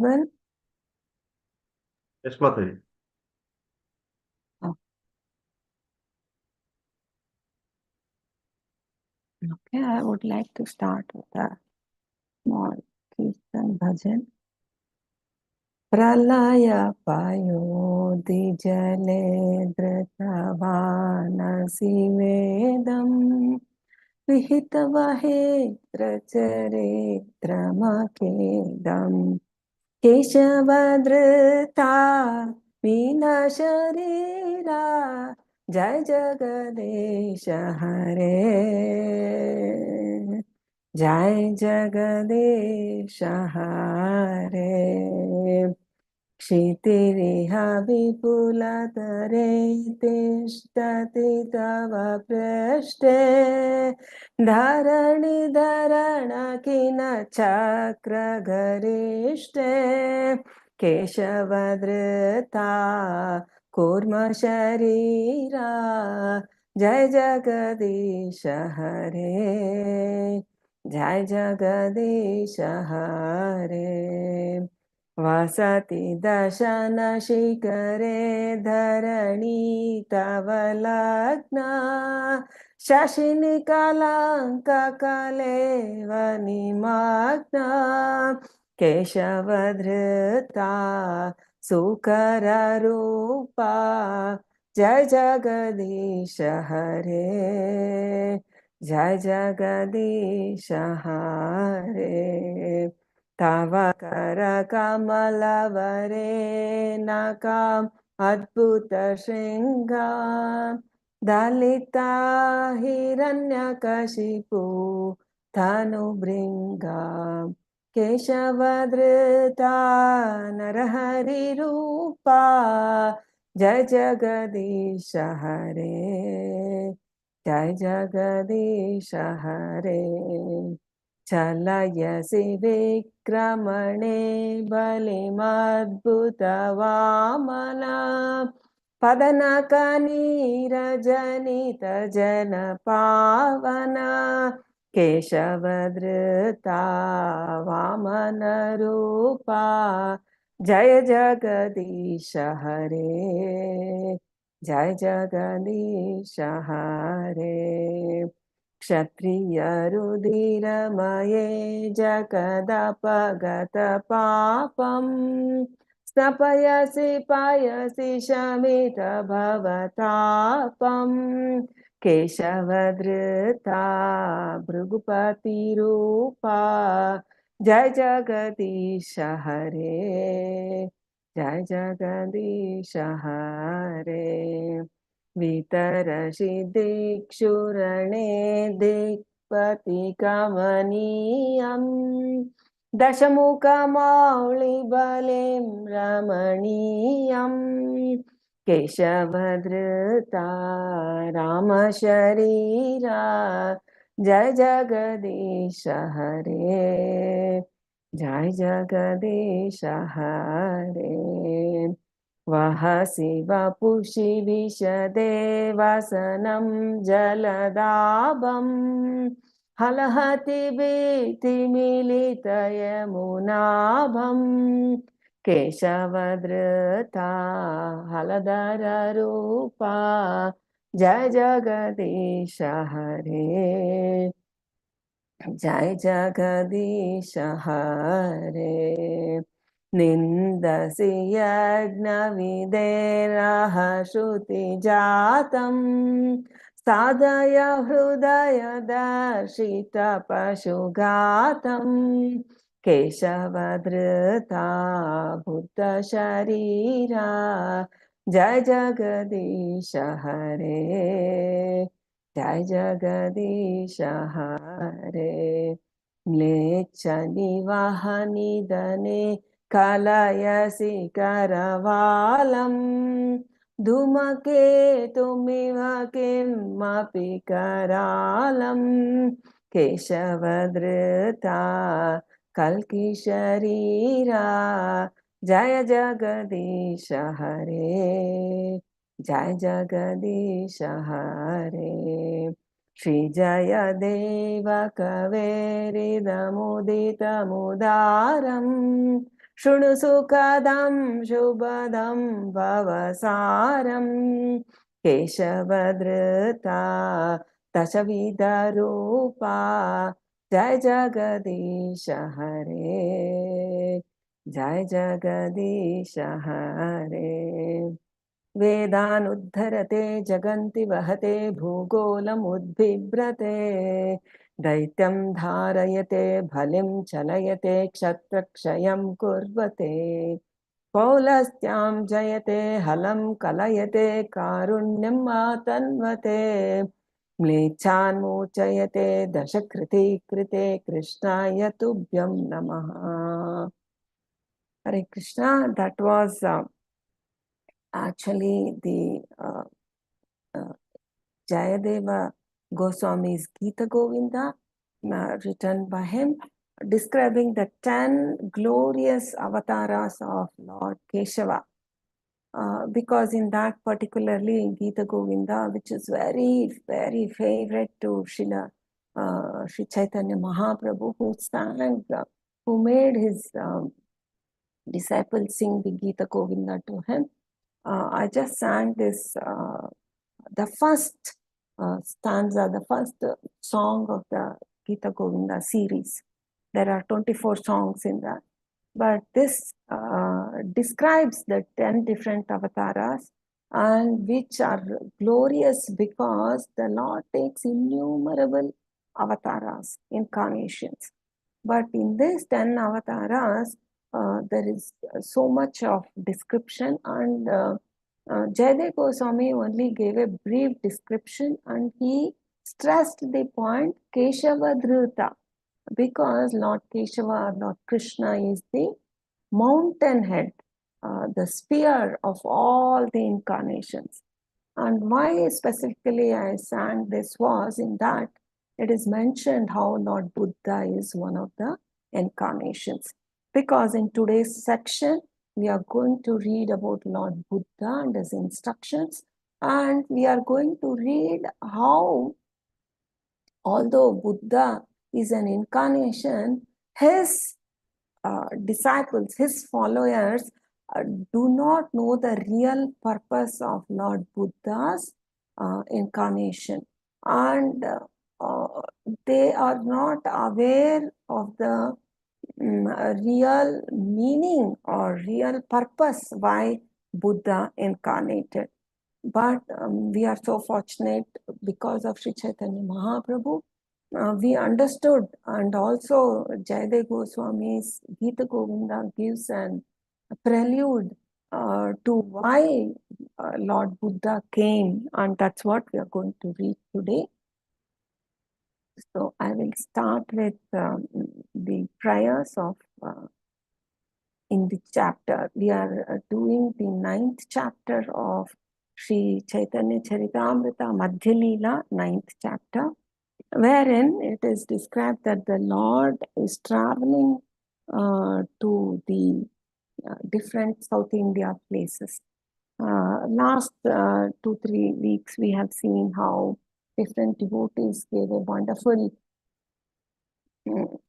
audible? Yes, Mataji. Oh, okay, I would like to start with a small Kirtan bhajan. Pralaya payodijale dhritavanasi vedam vihitavahe tracharitramakedam केशवधृता मीनशरीरा जय जगदीश हरे जय जगदीश हरे क्षितिरिह विपुलतरे तिष्ठति तव पृष्ठे धरणिधरणकिन चक्रगरिष्ठे केशवधृता कूर्म शरीरा जय जगदीश हरे जय जगदीश हरे वसति दशन शिखरे धरणी तव लग्ना शशिनि कलङ्ककलेव निमग्ना केशवधृता सुकररूपा जय जगदीश हरे जय जगदीश हरे तव करकमलवरे नकाम् अद्भुत शृङ्गा दलिता हिरण्यकशिपु धनुभृङ्गा केशवधृता नरहरिरूपा जय जगदीश हरे जय जगदीश हरे चलयसि विक्रमणे बलिमद्भुतवामना पदनकनीरजनित जन पावना केशवधृता वामन रूपा जय जगदीश हरे जय जगदीश हरे क्षत्रिय रुधिरमये जगदपगत पापम् स्नपयसि पायसि शमित भवतापम् केशवधृता भृगुपतिरूपा जय जगदीश हरे जय जगदीश हरे वितरसि दिक्षुरणे दिक्पतिकमनीयम् दशमुखमौलिबलिं रमणीयम् केशवधृता रामशरीरा जय जगदीश हरे जय जगदीश हरे वहसि वपुषि विशदे वसनं जलदाभम् हलहति भीतिमिलितयमुनाभम् केशवधृता हलधररूपा जय जगदीश हरे जय जगदीश हरे निन्दसि यज्ञविदेरः श्रुतिजातम् साधय हृदय दर्शित पशुघातम् केशवधृता बुद्धशरीरा जय जगदीश हरे जय जगदीश हरे म्लेच्छ निवहनिधने कलयसि करवालम् धूमकेतुमिव किमपि करालम् केशवधृता कल्किशरीरा जय जगदीश हरे जय जगदीश हरे श्रीजय देव कवेरिदमुदितमुदारम् Shunu sukadam shubhadam bhavasaram Keshavadrita Dashavida Rupa Jai Jagadisha Hare Jai Jagadisha Hare Vedanuddharate jaganti vahate bhugolamudbibrate Daityam dharayate bhalim chalayate kshatrakshayam kurvate Paulastyam jayate halam kalayate karunyam atanvate Mlechan mochayate dashakriti krite krishnaya tubhyam namaha. Hare Krishna, that was actually the Jayadeva Goswami's Gita Govinda, written by him, describing the 10 glorious avatars of Lord Keshava. Because in that particularly in Gita Govinda, which is very, very favorite to Srila Sri Caitanya Mahaprabhu, who made his disciples sing the Gita Govinda to him. I just sang this, the first stanza, the first song of the Gita Govinda series. There are 24 songs in that. But this describes the 10 different avatars, and which are glorious because the Lord takes innumerable avatars, incarnations. But in these 10 avatars, there is so much of description, and Jayadeva Goswami only gave a brief description, and he stressed the point Keshava Dhruta, because Lord Keshava, Lord Krishna is the mountain head, the sphere of all the incarnations. And why specifically I sang this was in that it is mentioned how Lord Buddha is one of the incarnations. Because in today's section, we are going to read about Lord Buddha and his instructions, and we are going to read how, although Buddha is an incarnation, his disciples, his followers, do not know the real purpose of Lord Buddha's incarnation, and they are not aware of the real meaning or real purpose why Buddha incarnated. But we are so fortunate because of Sri Chaitanya Mahaprabhu. We understood, and also Jayadeva Goswami's Gita Govinda gives an prelude to why Lord Buddha came, and that's what we are going to read today. So I will start with the prayers of in the chapter. We are doing the 9th chapter of Sri Chaitanya Charitamrita Madhya Lila, 9th chapter, wherein it is described that the Lord is traveling to the different South India places. Last 2-3 weeks, we have seen how different devotees gave a wonderful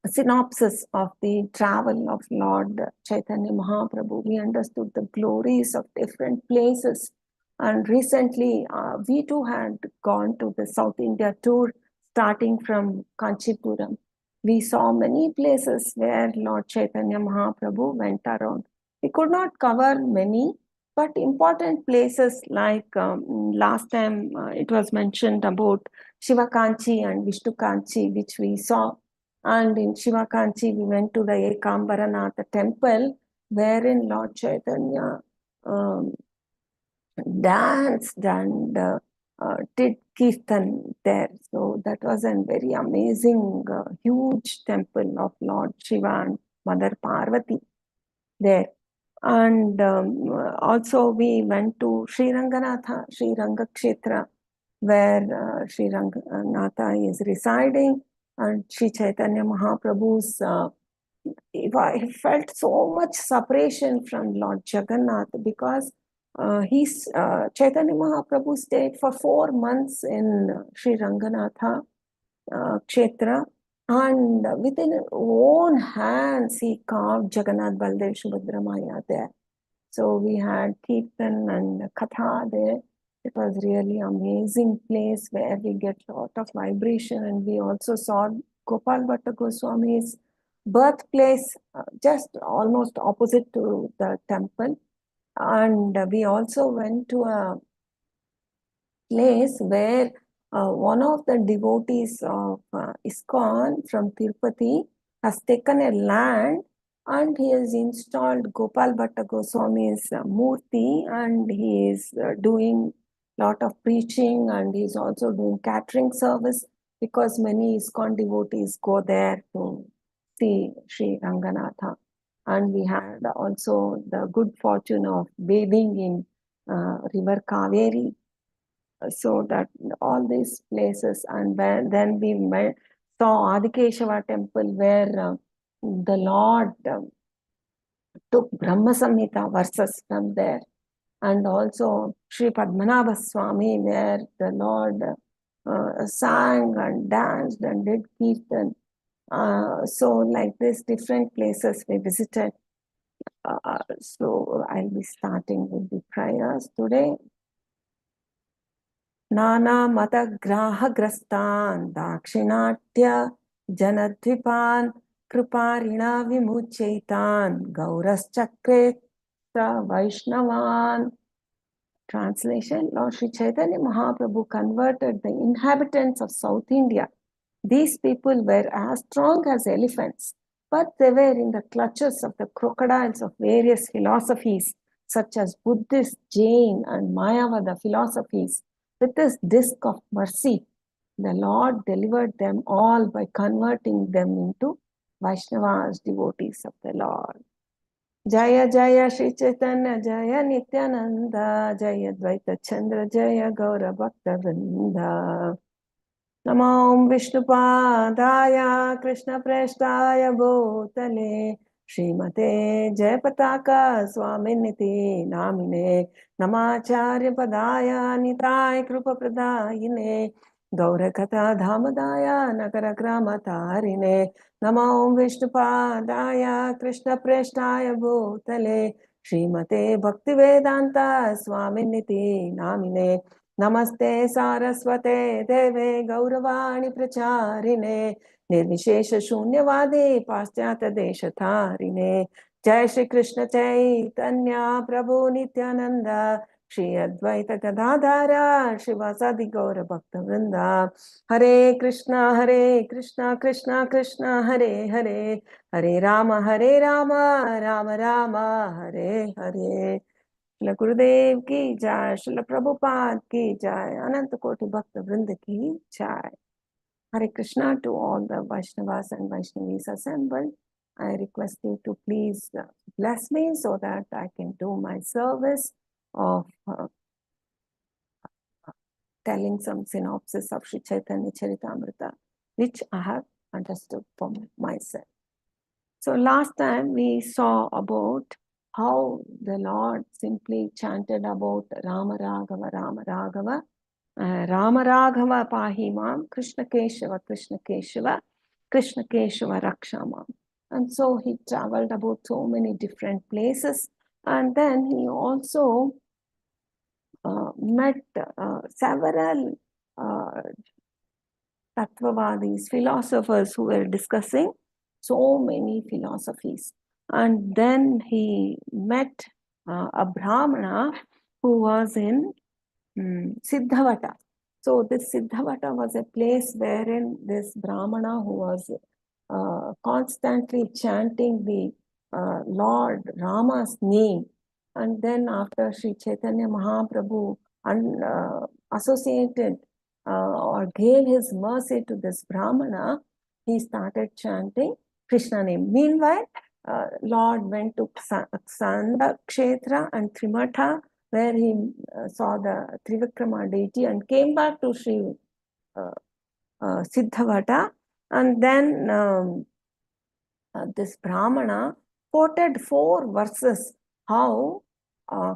synopsis of the travel of Lord Chaitanya Mahaprabhu. We understood the glories of different places. And recently, we too had gone to the South India tour, starting from Kanchipuram. We saw many places where Lord Chaitanya Mahaprabhu went around. We could not cover many, but important places like last time it was mentioned about Shiva Kanchi and Vishnu Kanchi, which we saw. And in Shiva Kanchi, we went to the Ekambaranatha temple, wherein Lord Chaitanya danced and did kirtan there. So that was a very amazing, huge temple of Lord Shiva and Mother Parvati there. And also we went to Sri Ranganatha, Sri Rangakshetra, where Sri Ranganatha is residing, and Sri Chaitanya Mahaprabhu's he felt so much separation from Lord Jagannath, because Chaitanya Mahaprabhu stayed for 4 months in Sri Ranganatha Kshetra, And within his own hands, he carved Jagannath, Baldev, Subhadra, Maya there. So we had Kirtan and Katha there. It was really amazing place where we get a lot of vibration, and we also saw Gopal Bhatta Goswami's birthplace, just almost opposite to the temple. And we also went to a place where one of the devotees of ISKCON from Tirupati has taken a land and he has installed Gopal Bhatta Goswami's Murti, and he is doing lot of preaching, and he is also doing catering service because many ISKCON devotees go there to see Sri Ranganatha. And we had also the good fortune of bathing in River Kaveri. So that all these places, and then we saw Adikeshava temple where the Lord took Brahma Samhita verses from there, and also Sri Padmanabha Swami where the Lord sang and danced and did kirtan. So like this, different places we visited. So I'll be starting with the prayers today. नाना मत ग्राहग्रस्तान् दाक्षिणात्य जनद्वीपान् कृपारिणा विमुच्यैतान् गौरश्चक्रे वैष्णवान्. Translation: Lord Sri Caitanya Mahaprabhu converted the inhabitants of South India. These people were as strong as elephants, but they were in the clutches of the crocodiles of various philosophies, such as Buddhist, Jain, and Mayavada philosophies. With this disc of mercy, the Lord delivered them all by converting them into Vaishnavas, devotees of the Lord. Jaya Jaya Shri Chaitanya Jaya Nityananda Jaya Dvaita Chandra Jaya Gaura Bhakta Vrinda. Namo Vishnupadaya Krishna Preshtaya Bhutale Srimate Jayapataka Swaminiti Namine Namacharya Padaya Nitai Krupa Pradayine Gaurakata Dhamadaya Nakarakramatarine Namo Vishnupadaya Krishna Preshtaya Bhutale Srimate Bhaktivedanta Swaminiti Namine Namaste Saraswate Deve Gauravani Pracharine Nirvishesha Shunyavadi Paschata Deshatharine Jai Shri Krishna Chaitanya Prabhu Nityananda Shri Advaita Gadadhara Shivasadi Gaura Bhakta Vrinda. Hare Krishna Krishna Krishna Hare Hare Hare Rama Rama Rama Hare Hare. Shila Gurudev ki jai, Shila Prabhupada ki jai, Ananta Koti Bhakta Vrinda ki jai. Hare Krishna to all the Vaishnavas and Vaishnavis assembled. I request you to please bless me so that I can do my service of telling some synopsis of Sri Chaitanya Charitamrita, which I have understood for myself. So last time we saw about how the Lord simply chanted about Rama Raghava, Rama Raghava, Rama Raghava Pahimam, Krishna Keshava, Krishna Keshava, Krishna Keshava Rakshamam. And so he traveled about so many different places, and then he also met several Tattvavadis, philosophers who were discussing so many philosophies. And then he met a Brahmana who was in Siddhavata. So this Siddhavata was a place wherein this Brahmana who was constantly chanting the Lord Rama's name. And then after Sri Chaitanya Mahaprabhu associated or gave his mercy to this Brahmana, he started chanting Krishna name. Meanwhile, Lord went to Ksanda Kshetra and Trimatha, where he saw the Trivikrama deity, and came back to Sri Siddhavata. And then this Brahmana quoted 4 verses how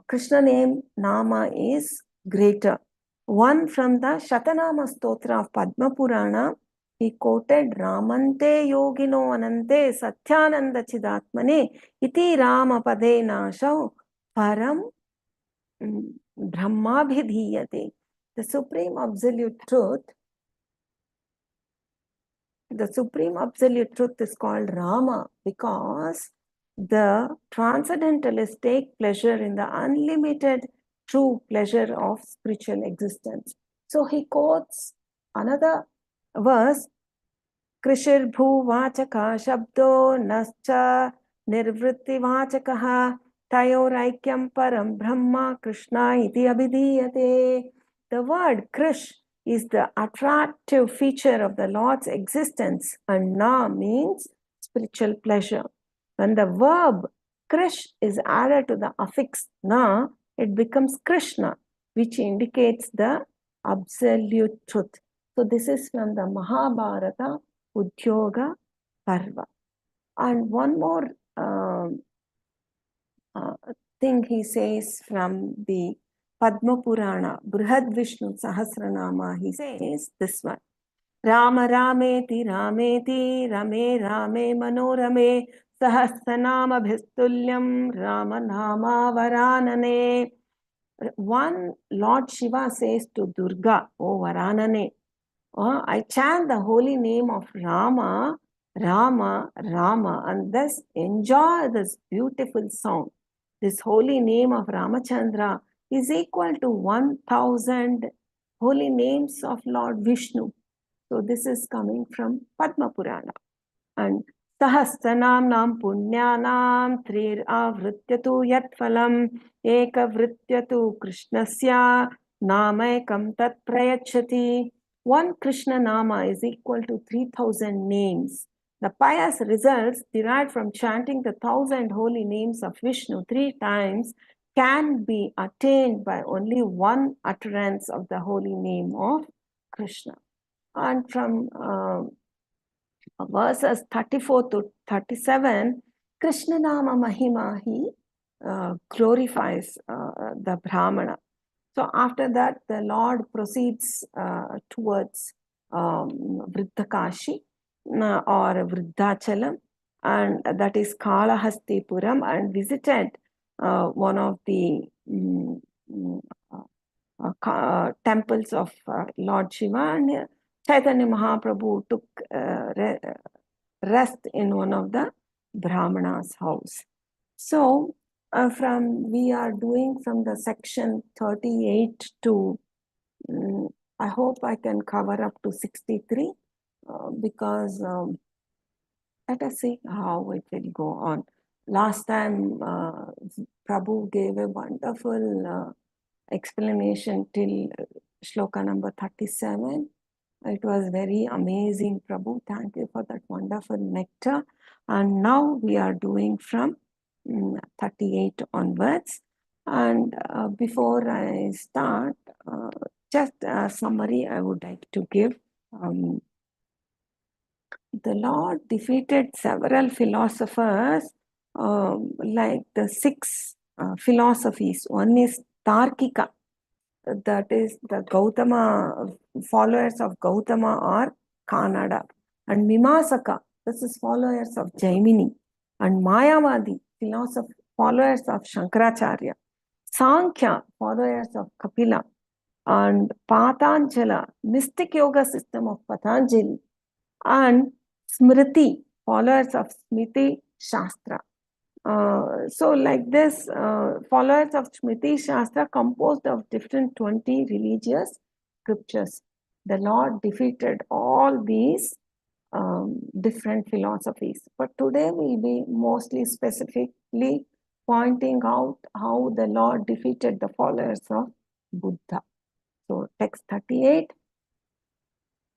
Krishna name Nama is greater. One from the Shatanama Stotra of Padma Purana, he quoted Ramante yogino anante satyananda chidatmane iti Rama pade nashau param brahmabhidhiyate. The supreme absolute truth, is called Rama because the transcendentalists take pleasure in the unlimited true pleasure of spiritual existence. So he quotes another verse, Krishir bhuvachaka shabdo nascha nirvrittivachakaha tayoraikyam param brahma krishna iti abhidhiyate. The word Krish is the attractive feature of the Lord's existence, and na means spiritual pleasure. When the verb Krish is added to the affix na, it becomes Krishna, which indicates the absolute truth. So this is from the Mahabharata Udyoga Parva. And one more thing he says from the Padma Purana, Brihad Vishnu Sahasranama, he says this one. Rama Rameti Rameti Rame Rame Manorame Sahasranama Bhistulyam Rama Nama Varanane. One Lord Shiva says to Durga, O Varanane, I chant the holy name of Rama, Rama, Rama, and thus enjoy this beautiful song. This holy name of Ramachandra is equal to 1,000 holy names of Lord Vishnu. So this is coming from Padma Purana. And Sahasranam punyanam trir avrityatu yat phalam ekavrityatu krishnasya namayakam tat prayachati. One Krishna Nama is equal to 3,000 names. The pious results derived from chanting the 1,000 holy names of Vishnu 3 times can be attained by only one utterance of the holy name of Krishna. And from verses 34 to 37, Krishna Nama Mahima, he glorifies the Brahmana. So after that, the Lord proceeds towards Vriddakashi or Vriddhachalam, and that is Kalahastipuram, and visited one of the temples of Lord Shiva, and Caitanya Mahaprabhu took rest in one of the Brahmana's house. So we are doing from the section 38 to, I hope I can cover up to 63 because let us see how it will go on. Last time Prabhu gave a wonderful explanation till shloka number 37. It was very amazing, Prabhu. Thank you for that wonderful nectar. And now we are doing from 38 onwards. And before I start, just a summary I would like to give. The Lord defeated several philosophers, like the 6 philosophies. One is Tarkika, that is the Gautama, followers of Gautama or Kannada. And Mimasaka, this is followers of Jaimini. And Mayavadi, followers of Shankaracharya. Sankhya, followers of Kapila. And Patanjala, mystic yoga system of Patanjali. And Smriti, followers of Smriti Shastra. So like this, followers of Smriti Shastra composed of different 20 religious scriptures. The Lord defeated all these different philosophies. But today we'll be mostly specifically pointing out how the Lord defeated the followers of Buddha. So text 38.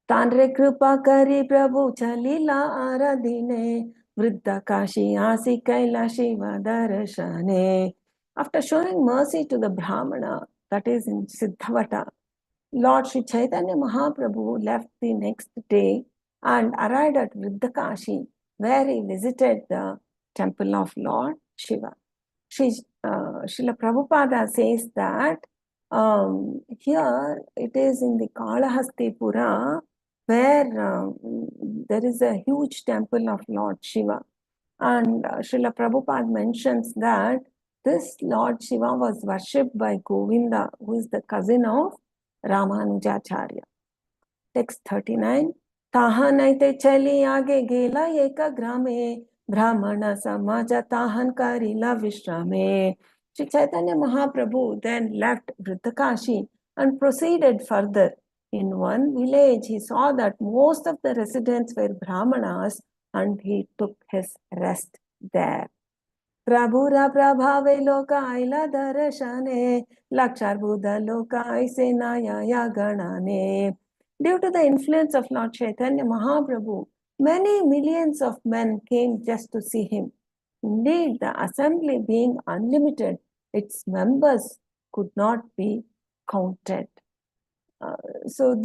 Tanre kripa kari Prabhu chalila aradine Vriddakashi asi kailashi vadarashane. After showing mercy to the Brahmana, that is in Siddhavata, Lord Sri Caitanya Mahaprabhu left the next day and arrived at Vriddakashi, where he visited the temple of Lord Shiva. Srila Prabhupada says that here it is in the Kalahastipura, where there is a huge temple of Lord Shiva. And Srila Prabhupada mentions that this Lord Shiva was worshipped by Govinda, who is the cousin of Ramanujacharya. Text 39. ताहा नैते चली आगे गेला एक ग्रामे ब्राह्मण समाज ताहन करिला विश्रामे. Sri Chaitanya Mahaprabhu then left Vruddakashi and proceeded further. In one village, he saw that most of the residents were Brahmanas and he took his rest there. प्रभुरा प्रभावे लोकायला दर्शने लक्षार्बुद लोकाय नाया गणने. Due to the influence of Lord Caitanya Mahaprabhu, many millions of men came just to see him. Indeed, the assembly being unlimited, its members could not be counted. So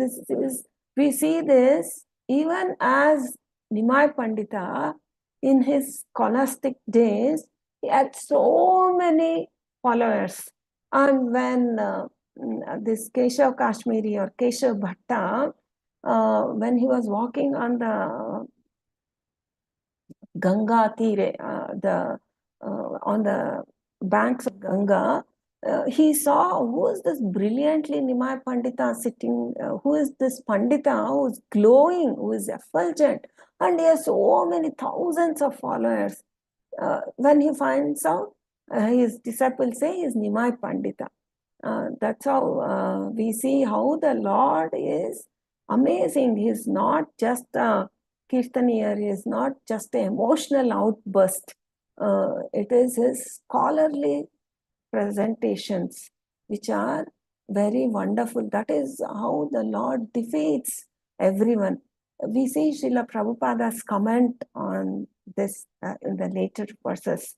we see this even as Nimai Pandita in his scholastic days, he had so many followers. And when this Keshav Kashmiri or Keshav Bhatta, when he was walking on the Ganga Tire, on the banks of Ganga, he saw who is this brilliantly Nimai Pandita sitting, who is this Pandita who is glowing, who is effulgent, and he has so many thousands of followers. When he finds out, his disciples say he is Nimai Pandita. That's how we see how the Lord is amazing. He is not just a Kirtanier, he is not just an emotional outburst. It is his scholarly presentations which are very wonderful. That is how the Lord defeats everyone. We see Srila Prabhupada's comment on this in the later verses.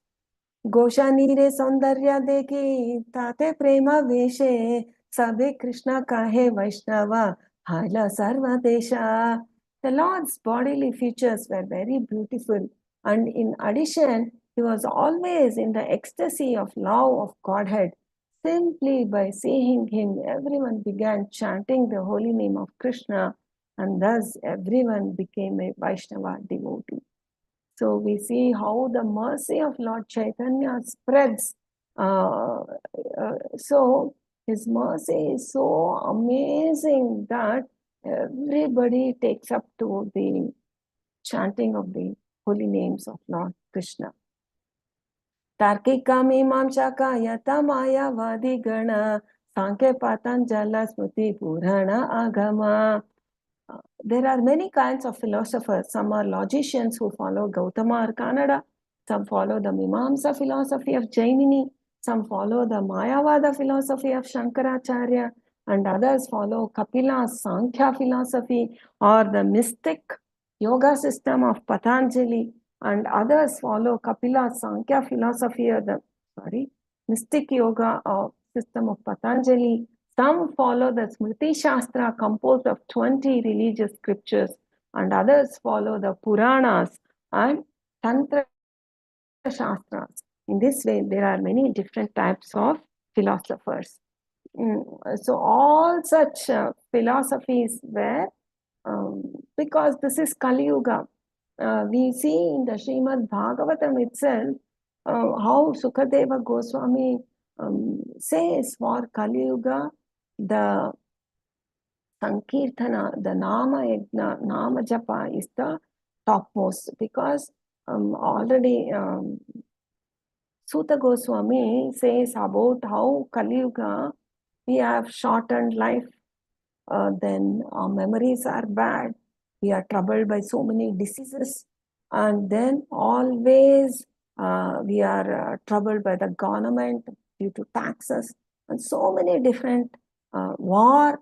गोशानीरे सौंदर्य देखी ताते प्रेम वेशे सबे कृष्ण काहे वैष्णवा हाला सर्व देशा. The Lord's bodily features were very beautiful, and in addition, he was always in the ecstasy of love of Godhead. Simply by seeing him, everyone began chanting the holy name of Krishna, and thus everyone became a Vaishnava devotee. So we see how the mercy of Lord Chaitanya spreads. So his mercy is so amazing that everybody takes up to the chanting of the holy names of Lord Krishna. Tarkika Mimamsaka Yata Mayavadi Gana Sanke Patanjala Smriti Purana Agama. There are many kinds of philosophers. Some are logicians who follow Gautama or Kannada. Some follow the Mimamsa philosophy of Jaimini. Some follow the Mayavada philosophy of Shankaracharya. And others follow Kapila's Sankhya philosophy or the mystic yoga system of Patanjali. And others follow Kapila's Sankhya philosophy or the mystic yoga system of Patanjali. Some follow the Smriti Shastra composed of 20 religious scriptures, and others follow the Puranas and Tantra Shastras. In this way, there are many different types of philosophers. So all such philosophies were, because this is Kali Yuga, we see in the Srimad Bhagavatam itself how Sukadeva Goswami says for Kali Yuga, the Sankirtana, the Nama Yajna, Nama Japa is the topmost, because already Suta Goswami says about how Kali Yuga, we have shortened life, then our memories are bad, we are troubled by so many diseases, and then always we are troubled by the government due to taxes and so many different war,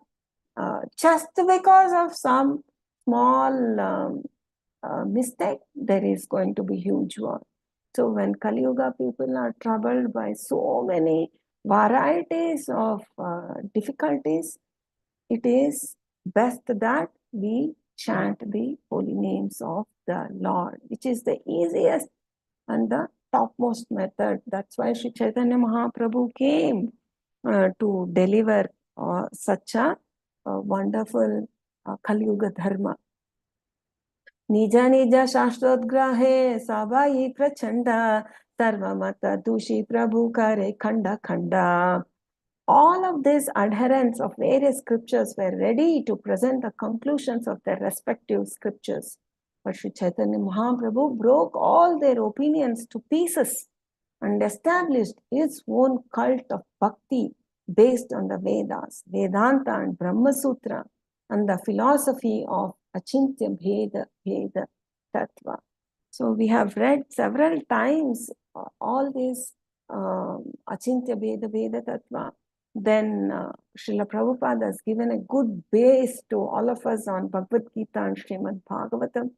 just because of some small mistake, there is going to be huge war. So when Kali Yuga people are troubled by so many varieties of difficulties, it is best that we chant the holy names of the Lord, which is the easiest and the topmost method. That's why Sri Chaitanya Mahaprabhu came to deliver such a wonderful Kali-yuga dharma. Nija nija shastrodgrahe sabai prachanda sarvamata dushi prabhu kare khanda khanda. All of these adherents of various scriptures were ready to present the conclusions of their respective scriptures. But Sri Chaitanya Mahaprabhu broke all their opinions to pieces and established his own cult of bhakti based on the Vedas, Vedanta and Brahma Sutra, and the philosophy of Achintya Bheda Tattva. So we have read several times all these Achintya Bheda Tattva. Then Srila Prabhupada has given a good base to all of us on Bhagavad Gita and Srimad Bhagavatam.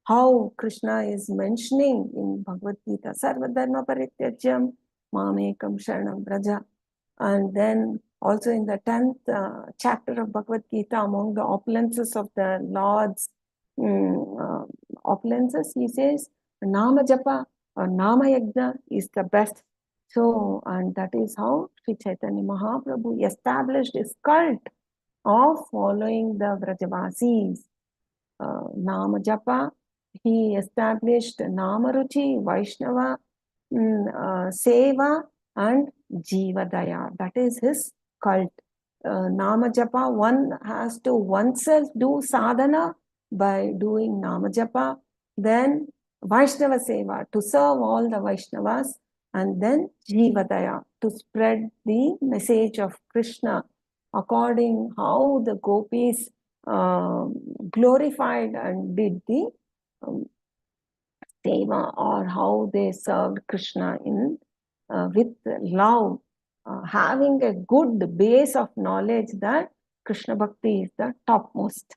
How Krishna is mentioning in Bhagavad Gita, Sarvadharma Parityajyam Mamekam Sharanam Braja. And then also in the 10th chapter of Bhagavad Gita, among the opulences of the Lord's opulences, he says, Nama Japa or Nama Yajna is the best. So, and that is how Sri Chaitanya Mahaprabhu established his cult of following the Vrajavasis. Nama Japa, he established Namaruchi, Vaishnava, Seva, and Jivadaya. That is his cult. Nama Japa, one has to oneself do sadhana by doing Nama Japa, then Vaishnava Seva to serve all the Vaishnavas, and then Jivadaya to spread the message of Krishna according how the gopis glorified and did the seva, or how they served Krishna in with love, having a good base of knowledge that Krishna Bhakti is the topmost.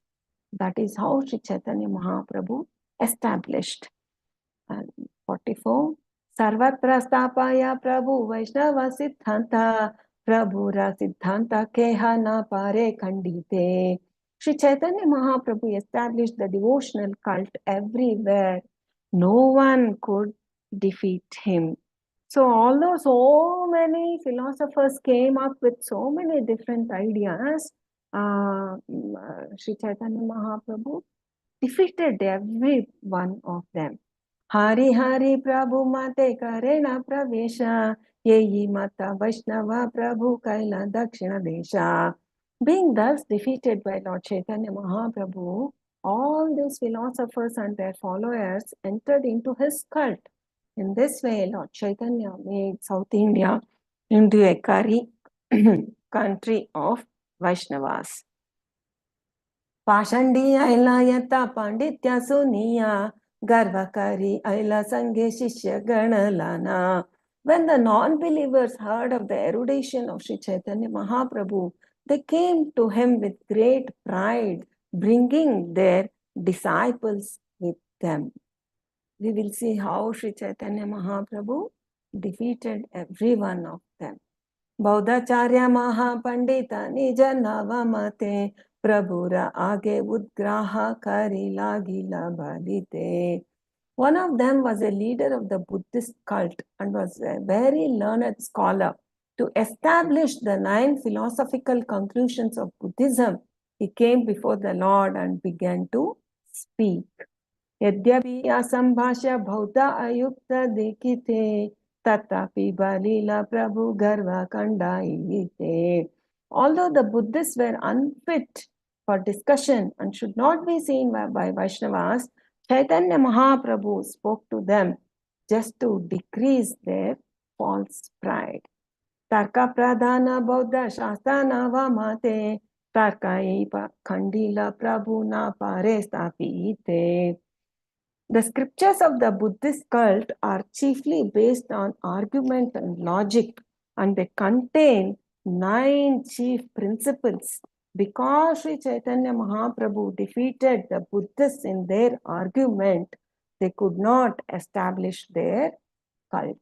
That is how Sri Chaitanya Mahaprabhu established. And 44. Sarvatra Stapaya Prabhu Vaishnava Siddhanta Prabhura Siddhanta Keha Na Pare Kandite. Sri Chaitanya Mahaprabhu established the devotional cult everywhere. No one could defeat him. So although so many philosophers came up with so many different ideas, Sri Chaitanya Mahaprabhu defeated every one of them. Hari Hari Prabhu Mate Karena Pravesha Yeyi Mata Vaishnava Prabhu Kaila Dakshina Desha. Being thus defeated by Lord Chaitanya Mahaprabhu, all these philosophers and their followers entered into his cult. In this way, Lord Chaitanya made South India into a country of Vaishnavas. Pashandi Aila Yata Panditya Suniya Garvakari Aila Sanghe Shishya Ganalana. When the non-believers heard of the erudition of Sri Chaitanya Mahaprabhu, they came to him with great pride, bringing their disciples with them. We will see how Sri Chaitanya Mahaprabhu defeated every one of them. Baudacharya Mahapandita Nija Navamate Prabhura Age Udgraha Kari Lagila Balite. One of them was a leader of the Buddhist cult and was a very learned scholar. To establish the 9 philosophical conclusions of Buddhism, he came before the Lord and began to speak. Yadyapi asambhashya bhauta ayukta dekite tatapi balila prabhu garva kandaite. Although the Buddhists were unfit for discussion and should not be seen by Vaishnavas, Chaitanya Mahaprabhu spoke to them just to decrease their false pride. Tarka pradhana Buddha shastana vamate tarkaipa khandila prabhu na pare stapite. The scriptures of the Buddhist cult are chiefly based on argument and logic, and they contain 9 chief principles. Because Sri Chaitanya Mahaprabhu defeated the Buddhists in their argument, they could not establish their cult.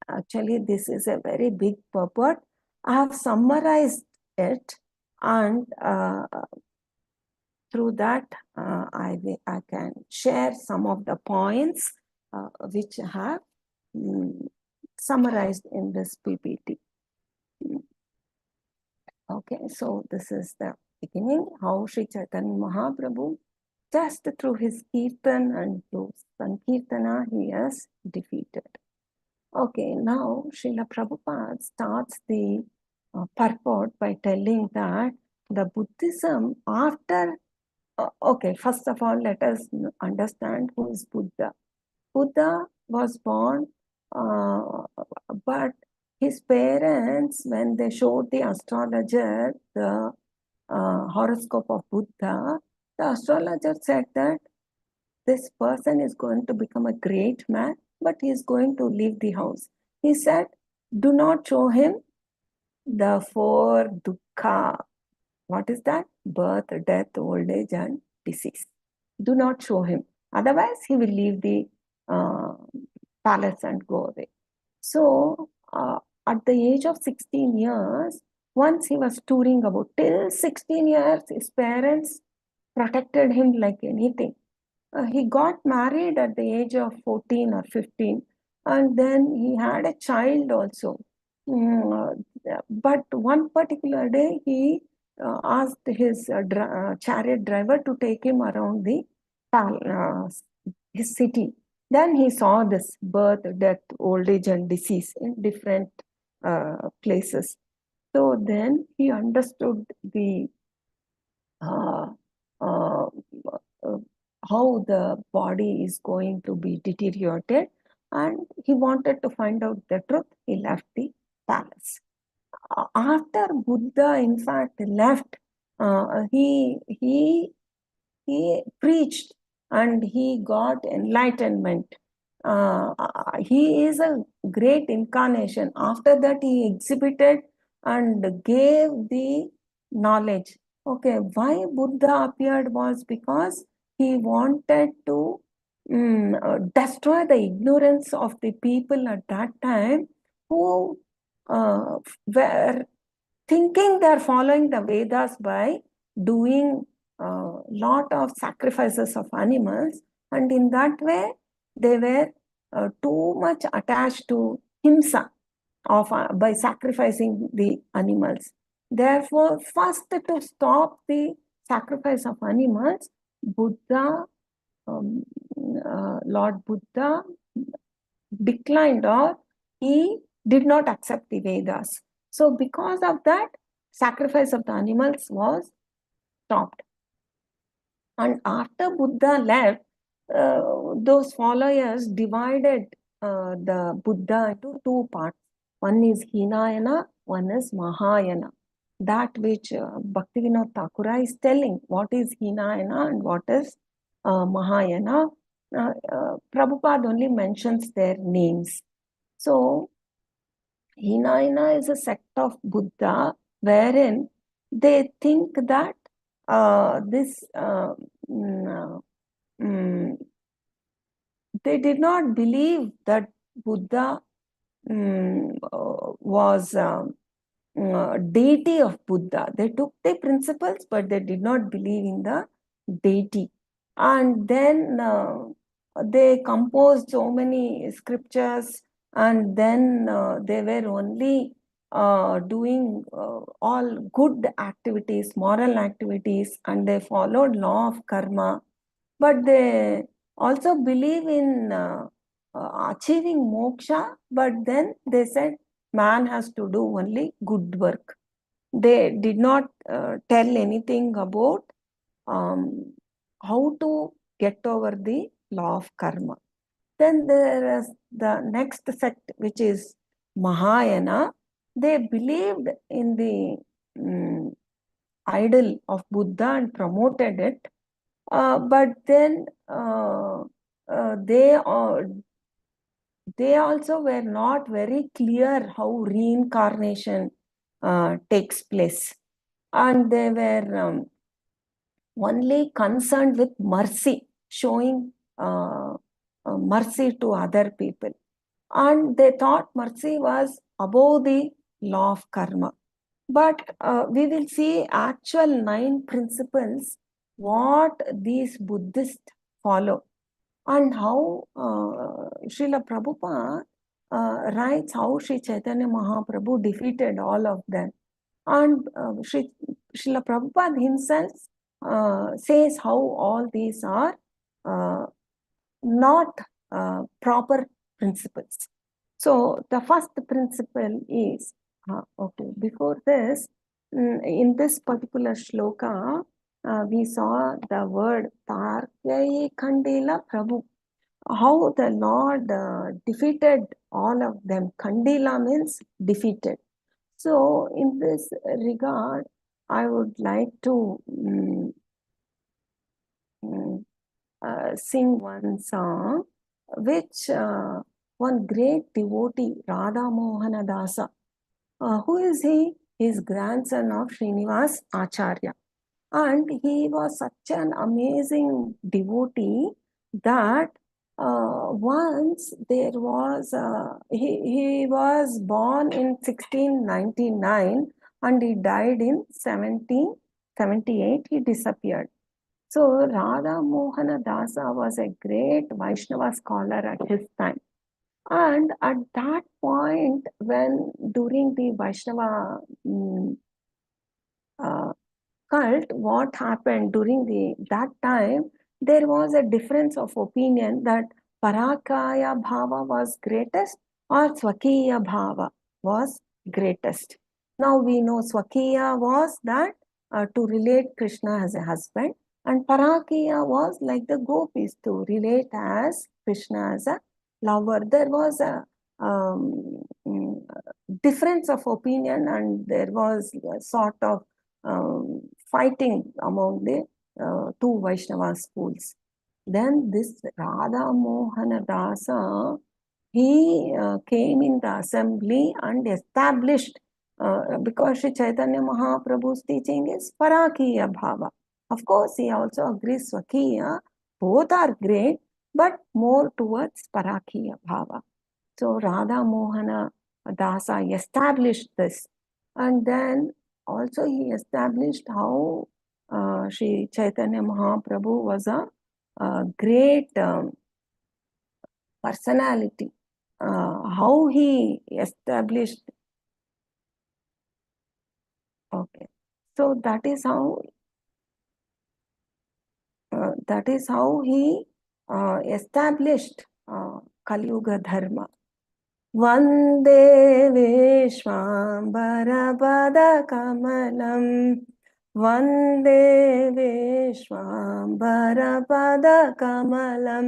Actually, this is a very big purport. I have summarized it, and through that, I can share some of the points which I have summarized in this PPT. Okay, so this is the beginning, how Sri Chaitanya Mahaprabhu, just through his kirtan and through Sankirtana, he has defeated. Okay, now Srila Prabhupada starts the purport by telling that the Buddhism after, okay, first of all, let us understand who is Buddha. Buddha was born, but his parents, when they showed the astrologer the horoscope of Buddha, the astrologer said that this person is going to become a great man, but he is going to leave the house. He said, do not show him the four dukkha. What is that? Birth, death, old age, and disease. Do not show him. Otherwise, he will leave the palace and go away. So, at the age of 16 years, once he was touring about, till 16 years, his parents protected him like anything. He got married at the age of 14 or 15, and then he had a child also. But one particular day, he asked his chariot driver to take him around the his city. Then he saw this birth, death, old age, and disease in different places. So then he understood the uh, uh, how the body is going to be deteriorated, and he wanted to find out the truth. He left the palace. After Buddha, in fact, left, he preached and he got enlightenment. He is a great incarnation. After that, he exhibited and gave the knowledge. Okay, why Buddha appeared was because he wanted to destroy the ignorance of the people at that time who were thinking they are following the Vedas by doing a lot of sacrifices of animals, and in that way they were too much attached to himsa of by sacrificing the animals. Therefore, first to stop the sacrifice of animals, Buddha, um, Lord Buddha declined, or he did not accept the Vedas. So because of that, sacrifice of the animals was stopped. And after Buddha left, those followers divided the Buddha into two parts. One is Hinayana, one is Mahayana. That which Bhaktivinoda Thakura is telling, what is Hinayana and what is Mahayana. Prabhupada only mentions their names. So, Hinayana is a sect of Buddha wherein they think that this they did not believe that Buddha was deity of Buddha. They took the principles, but they did not believe in the deity. And then they composed so many scriptures, and then they were only doing all good activities, moral activities, and they followed law of karma. But they also believe in achieving moksha, but then they said man has to do only good work. They did not tell anything about how to get over the law of karma. Then there is the next sect, which is Mahayana. They believed in the idol of Buddha and promoted it. But then they also were not very clear how reincarnation takes place. And they were only concerned with mercy, showing mercy to other people. And they thought mercy was above the law of karma. But we will see actual 9 principles what these Buddhists follow, and how Srila Prabhupada writes how Sri Chaitanya Mahaprabhu defeated all of them. And Sri Srila Prabhupada himself says how all these are not proper principles. So the first principle is, okay, before this, in this particular shloka, we saw the word Tarkyayi Kandila Prabhu, how the Lord defeated all of them. Kandila means defeated. So in this regard, I would like to sing one song, which one great devotee, Radha Mohana Dasa, who is he? He is grandson of Srinivas Acharya. And he was such an amazing devotee that once there was, he was born in 1699 and he died in 1778, he disappeared. So Radha Mohana Dasa was a great Vaishnava scholar at his time. And at that point, when during the Vaishnava cult, what happened during that time, there was a difference of opinion that Parakaya Bhava was greatest or Swakiya Bhava was greatest. Now we know Swakiya was that to relate Krishna as a husband, and Parakiya was like the gopis to relate as Krishna as a lover. There was a difference of opinion, and there was a sort of fighting among the two Vaishnava schools. Then this Radha Mohana Dasa, he came in the assembly and established, because Sri Chaitanya Mahaprabhu's teaching is Parakiya Bhava. Of course, he also agrees Swakiya. Both are great, but more towards Parakiya Bhava. So Radha Mohana Dasa established this. And then also he established how Sri Chaitanya Mahaprabhu was a great personality. How he established. Okay, so that is how he established Kali Yuga Dharma. Vande Vishwambara Kamalam, Vande Vishwambara Kamalam,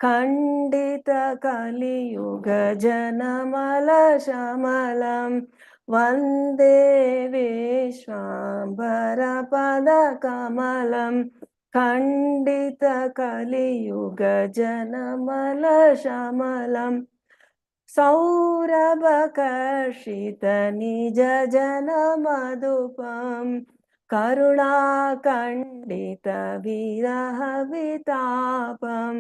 Kandita Kali Yuga Janamala Shamalam, Vande Vishwambara Kamalam, Kandita Kali Yuga Janamala Shamalam, Saurabhakashita Nija Jana Madhupam, Karunakandita Viraha Vitapam,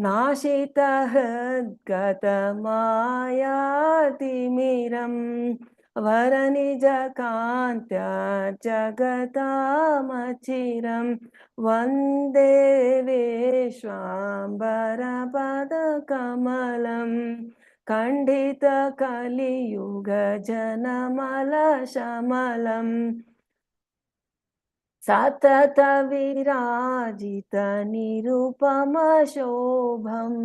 Nashita Hridgata Mayatimiram, Varanija Kantya Jagatamachiram, Vande Vishwambara Kamalam, Kandita Kali Yuga Janamala Shamalam, Satata Virajita Nirupama Shobham,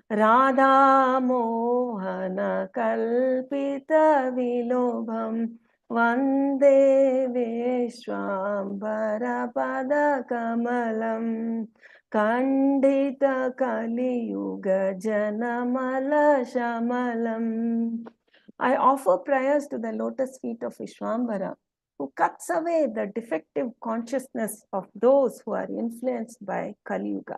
Radha Mohana Kalpita Vilobham, Vande Vishwambara Kamalam, Kandita Kali Yuga Janamala Shamalam. I offer prayers to the lotus feet of Vishwambara, who cuts away the defective consciousness of those who are influenced by Kali Yuga.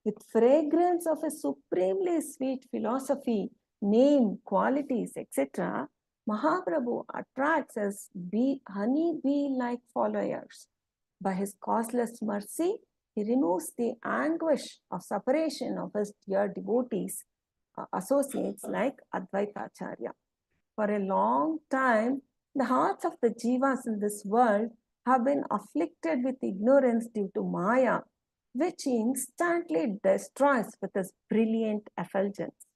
With fragrance of a supremely sweet philosophy, name, qualities, etc., Mahaprabhu attracts us honey bee-like followers. By his causeless mercy, he removes the anguish of separation of his dear devotees, associates like Advaita Acharya. For a long time, the hearts of the jivas in this world have been afflicted with ignorance due to Maya, which he instantly destroys with his brilliant effulgence.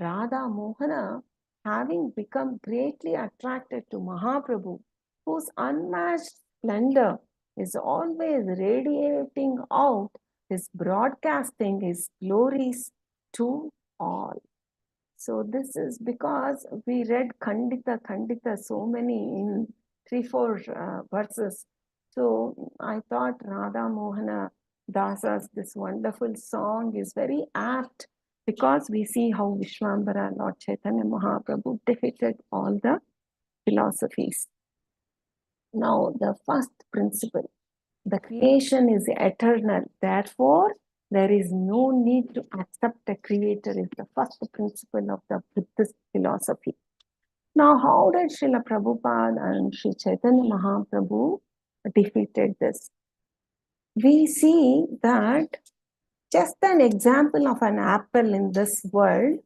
Radha Mohana, having become greatly attracted to Mahaprabhu, whose unmatched splendor is always radiating out his broadcasting his glories to all. So this is because we read Khandita so many in 3-4 verses. So I thought Radha Mohana Dasa's this wonderful song is very apt because we see how Vishwambara, Lord Chaitanya Mahaprabhu defeated all the philosophies. Now the first principle, the creation is eternal. Therefore, there is no need to accept a creator is the first principle of the Buddhist philosophy. Now, how did Srila Prabhupada and Sri Chaitanya Mahaprabhu defeated this? We see that just an example of an apple in this world,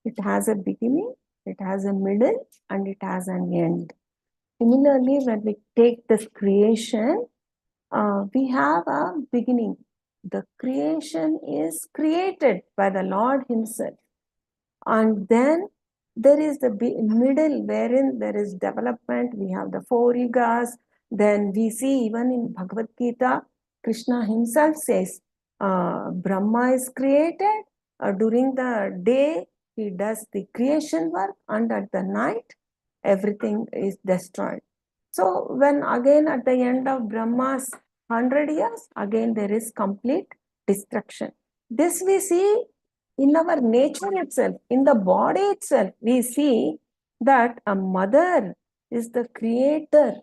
it has a beginning, it has a middle, and it has an end. Similarly, when we take this creation, we have a beginning. The creation is created by the Lord Himself. And then there is the middle wherein there is development. We have the 4 yugas. Then we see even in Bhagavad Gita, Krishna himself says, Brahma is created. During the day, he does the creation work, and at the night, everything is destroyed. So when again at the end of Brahma's 100 years, again there is complete destruction. This we see in our nature itself, in the body itself, we see that a mother is the creator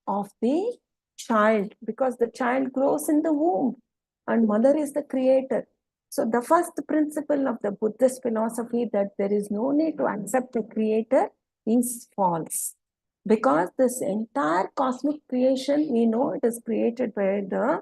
of the child because the child grows in the womb and mother is the creator. So the first principle of the Buddhist philosophy that there is no need to accept a creator is false. Because this entire cosmic creation, we know it is created by the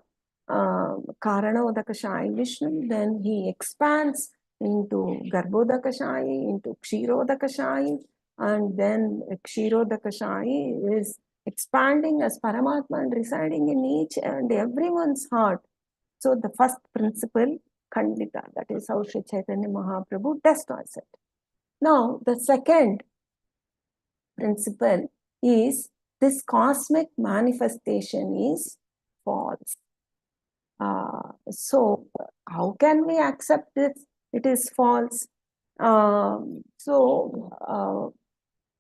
Karanodakashayi Vishnu, then he expands into Garbhodakashayi, into Kshirodakashayi, and then Kshirodakashayi is expanding as Paramatma and residing in each and everyone's heart. So the first principle, Khandita, that is how Sri Chaitanya Mahaprabhu destroys it. Now, the second principle is this cosmic manifestation is false. So how can we accept this? It is false.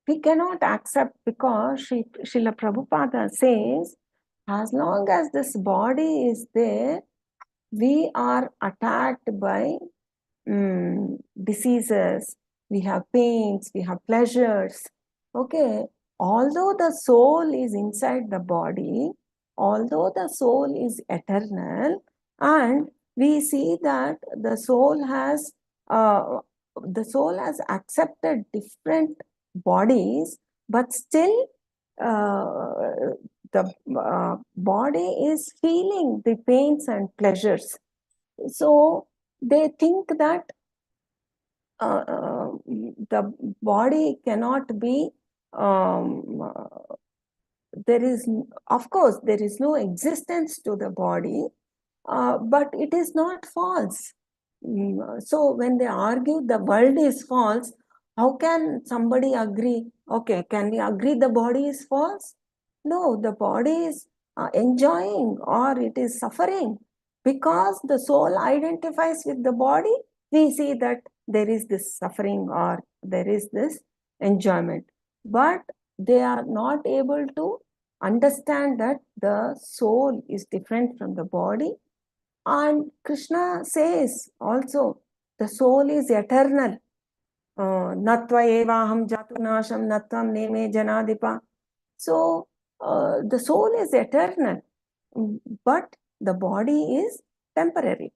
We cannot accept because Srila Prabhupada says, as long as this body is there, we are attacked by diseases, we have pains, we have pleasures. Okay, although the soul is inside the body, although the soul is eternal, and we see that the soul has accepted different bodies, but still the body is feeling the pains and pleasures. So they think that the body cannot be there is, of course, there is no existence to the body, but it is not false. So when they argue the world is false, how can somebody agree? Okay, can we agree the body is false? No, the body is enjoying or it is suffering. Because the soul identifies with the body, we see that there is this suffering or there is this enjoyment. But they are not able to understand that the soul is different from the body. And Krishna says also, the soul is eternal. Natva evaham jatunasham natvam neme janadipa. So, the soul is eternal, but the body is temporary.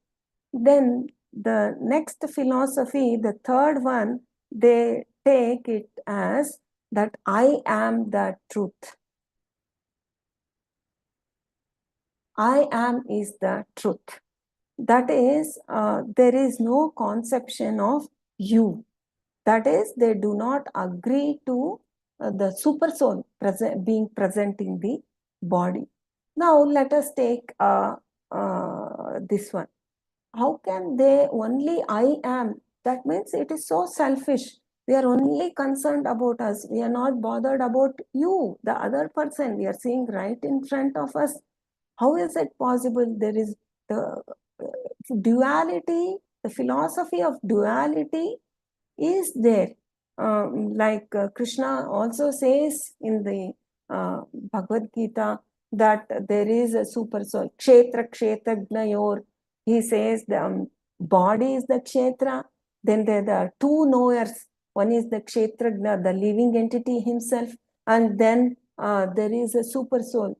Then the next philosophy, the third one, they take it as that I am the truth. I am is the truth. That is, there is no conception of you. That is, they do not agree to the super soul being present in the body. Now, let us take this one. How can they only I am? That means it is so selfish. We are only concerned about us. We are not bothered about you, the other person. We are seeing right in front of us. How is it possible? There is the duality, the philosophy of duality is there. Like Krishna also says in the Bhagavad Gita that there is a super soul. Kshetra Kshetragnayor. He says the body is the Kshetra. Then there are two knowers. One is the Kshetragna, the living entity himself. And then there is a super soul.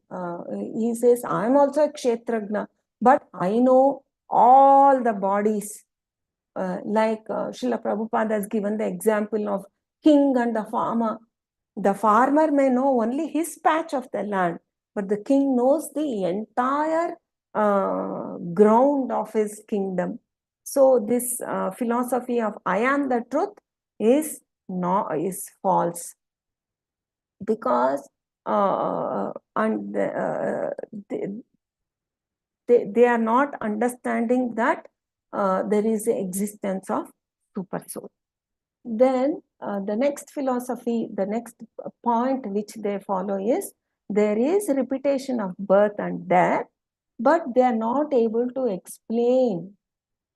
He says, I am also a Kshetragna, but I know all the bodies. Like Srila Prabhupada has given the example of king and the farmer. The farmer may know only his patch of the land, but the king knows the entire ground of his kingdom. So this philosophy of I am the truth is false, because and they are not understanding that there is the existence of super soul. Then the next philosophy, the next point which they follow is there is repetition of birth and death, but they are not able to explain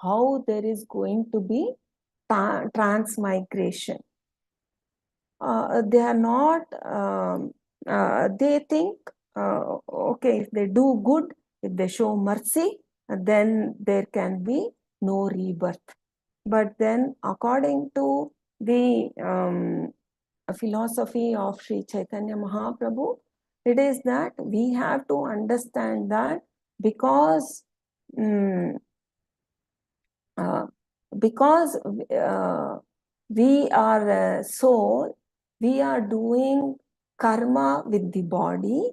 how there is going to be transmigration. They are not, they think, okay, if they do good, if they show mercy, then there can be no rebirth. But then according to the philosophy of Sri Caitanya Mahaprabhu, it is that we have to understand that because we are a soul, we are doing karma with the body,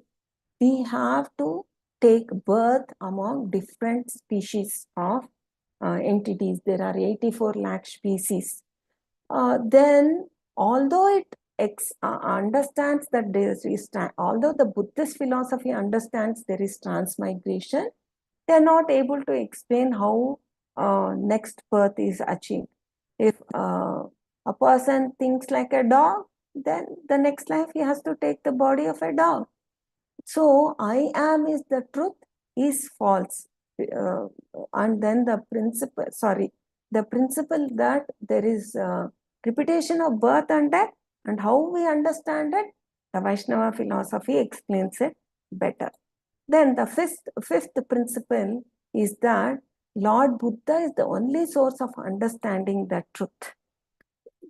we have to take birth among different species of entities. There are 84 lakh species. Then, although it understands that there is, although the Buddhist philosophy understands there is transmigration, they are not able to explain how next birth is achieved. If a person thinks like a dog, then the next life he has to take the body of a dog. So, I am is the truth is false. And then the principle that there is repetition of birth and death, and how we understand it, the Vaishnava philosophy explains it better. Then the fifth principle is that Lord Buddha is the only source of understanding the truth.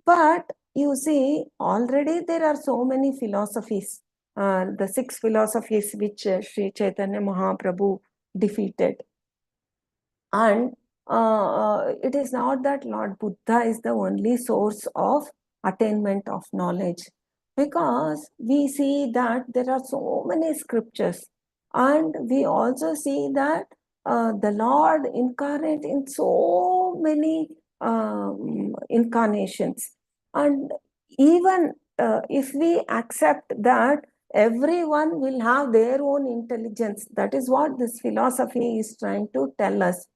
But you see, already there are so many philosophies, the 6 philosophies which Sri Chaitanya Mahaprabhu defeated. And it is not that Lord Buddha is the only source of attainment of knowledge, because we see that there are so many scriptures, and we also see that the Lord incarnate in so many incarnations. And even if we accept that everyone will have their own intelligence, that is what this philosophy is trying to tell us.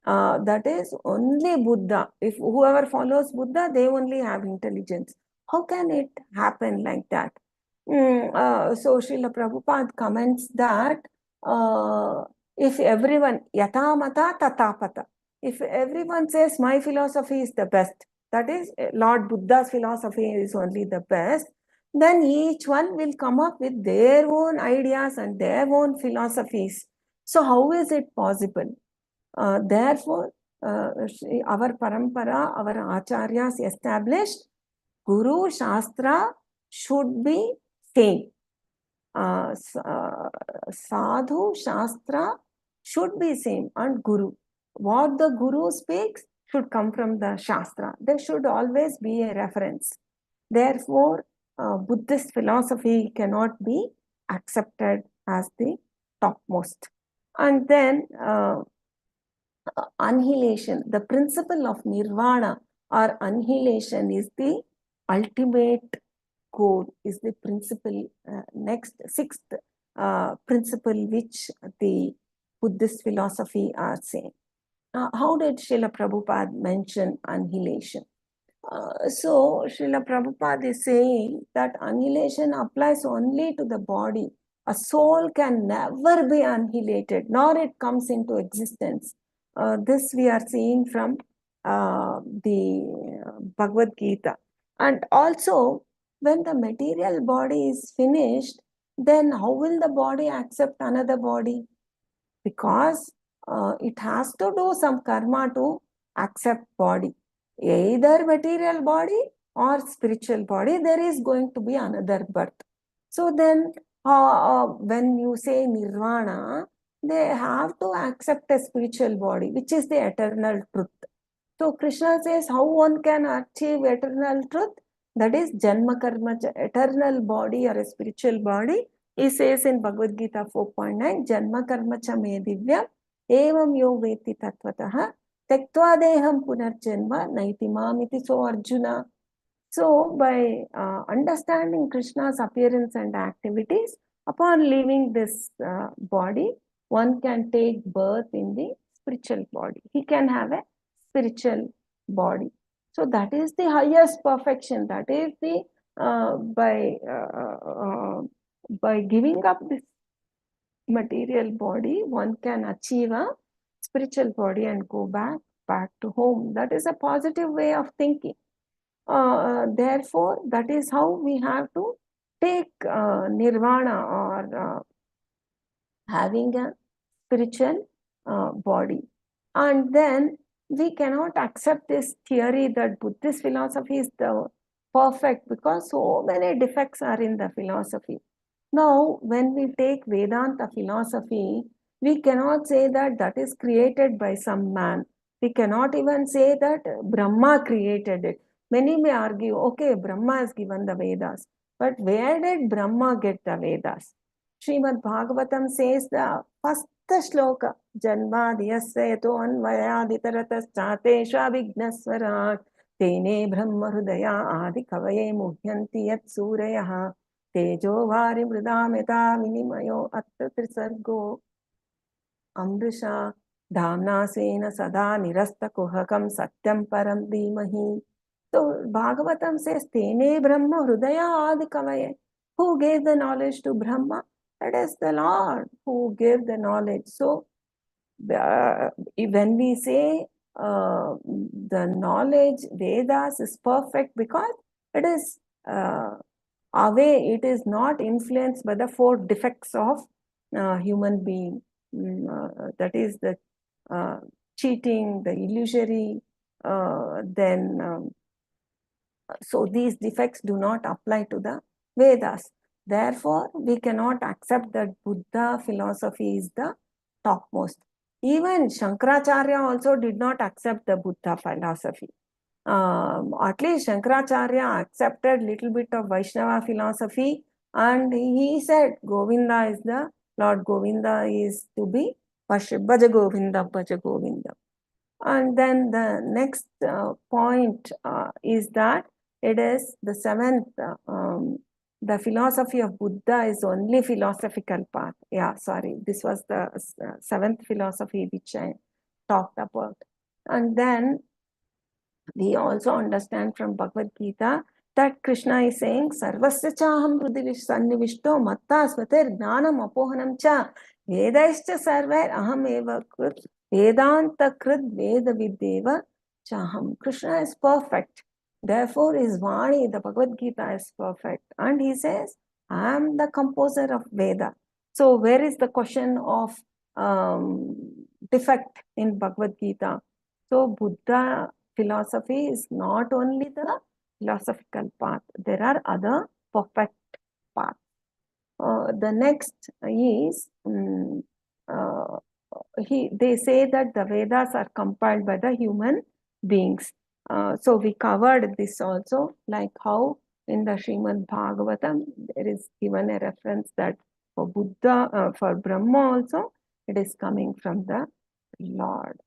That is only Buddha. If whoever follows Buddha, they only have intelligence. How can it happen like that? So Srila Prabhupada comments that if everyone, yata mata tatapata, if everyone says my philosophy is the best, that is Lord Buddha's philosophy is only the best, then each one will come up with their own ideas and their own philosophies. So how is it possible? Therefore, our parampara, our acharyas established Guru Shastra should be same. Sadhu Shastra should be same, and Guru. What the Guru speaks should come from the Shastra. There should always be a reference. Therefore, Buddhist philosophy cannot be accepted as the topmost. And then annihilation, the principle of nirvana or annihilation is the ultimate goal, is the principle, next 6th principle which the Buddhist philosophy are saying. How did Srila Prabhupada mention annihilation? So, Srila Prabhupada is saying that annihilation applies only to the body. A soul can never be annihilated, nor it comes into existence. This we are seeing from the Bhagavad Gita. And also, when the material body is finished, then how will the body accept another body? Because it has to do some karma to accept body. Either material body or spiritual body, there is going to be another birth. So then, when you say nirvana, they have to accept a spiritual body, which is the eternal truth. So Krishna says how one can achieve eternal truth, that is Janma Karma, eternal body or a spiritual body. He says in Bhagavad Gita 4.9, Janma Karma cha me divyam, evam yo veti tattvataha, tektva deham punarjanma, naiti mamiti. So Arjuna. So by understanding Krishna's appearance and activities, upon leaving this body, one can take birth in the spiritual body. He can have a spiritual body. So that is the highest perfection. That is the by giving up this material body, one can achieve a spiritual body and go back to home. That is a positive way of thinking. Therefore, that is how we have to take nirvana or having a spiritual body. And then we cannot accept this theory that Buddhist philosophy is the perfect, because so many defects are in the philosophy. Now, when we take Vedanta philosophy, we cannot say that that is created by some man. We cannot even say that Brahma created it. Many may argue, okay, Brahma has given the Vedas, but where did Brahma get the Vedas? Srimad Bhagavatam says the first shloka, Janmadhyasya yato anvayaditarataschatesh vignaswarat tene brahma hrudaya adi kavaye muhyanti yat surayah tejo vari mridameta vinimayo atta trisargo amrisha dhamnasena sada nirasta kuhakam satyam param dhimahi. So Bhagavatam says, Tene Brahma Hrudaya Adi Kavaye. Who gave the knowledge to Brahma? That is the Lord who gave the knowledge. So when we say the knowledge, Vedas is perfect because it is away, it is not influenced by the four defects of human being. That is the cheating, the illusory, so these defects do not apply to the Vedas. Therefore, we cannot accept that Buddha philosophy is the topmost. Even Shankaracharya also did not accept the Buddha philosophy. At least Shankaracharya accepted little bit of Vaishnava philosophy, and he said Govinda is the Lord Govinda is to be worshipped. Bhaja Govinda, Bhaja Govinda. And then the next point is that it is the seventh, the philosophy of Buddha is only philosophical path. Yeah, sorry, this was the seventh philosophy which I talked about. And then we also understand from Bhagavad Gita that Krishna is saying, Sarvasya chaham hrudi sannivishto matta svatir jnanam apohanam cha vedaischa sarvair aham eva krut vedanta krut veda viddeva chaham. Krishna is perfect. Therefore, his Vani, the Bhagavad Gita, is perfect. And he says, I am the composer of Veda. So, where is the question of defect in Bhagavad Gita? So, Buddha philosophy is not only the philosophical path, there are other perfect paths. The next is, they say that the Vedas are compiled by the human beings. So we covered this also, like how in the Srimad Bhagavatam, there is given a reference that for Buddha, for Brahma also, it is coming from the Lord.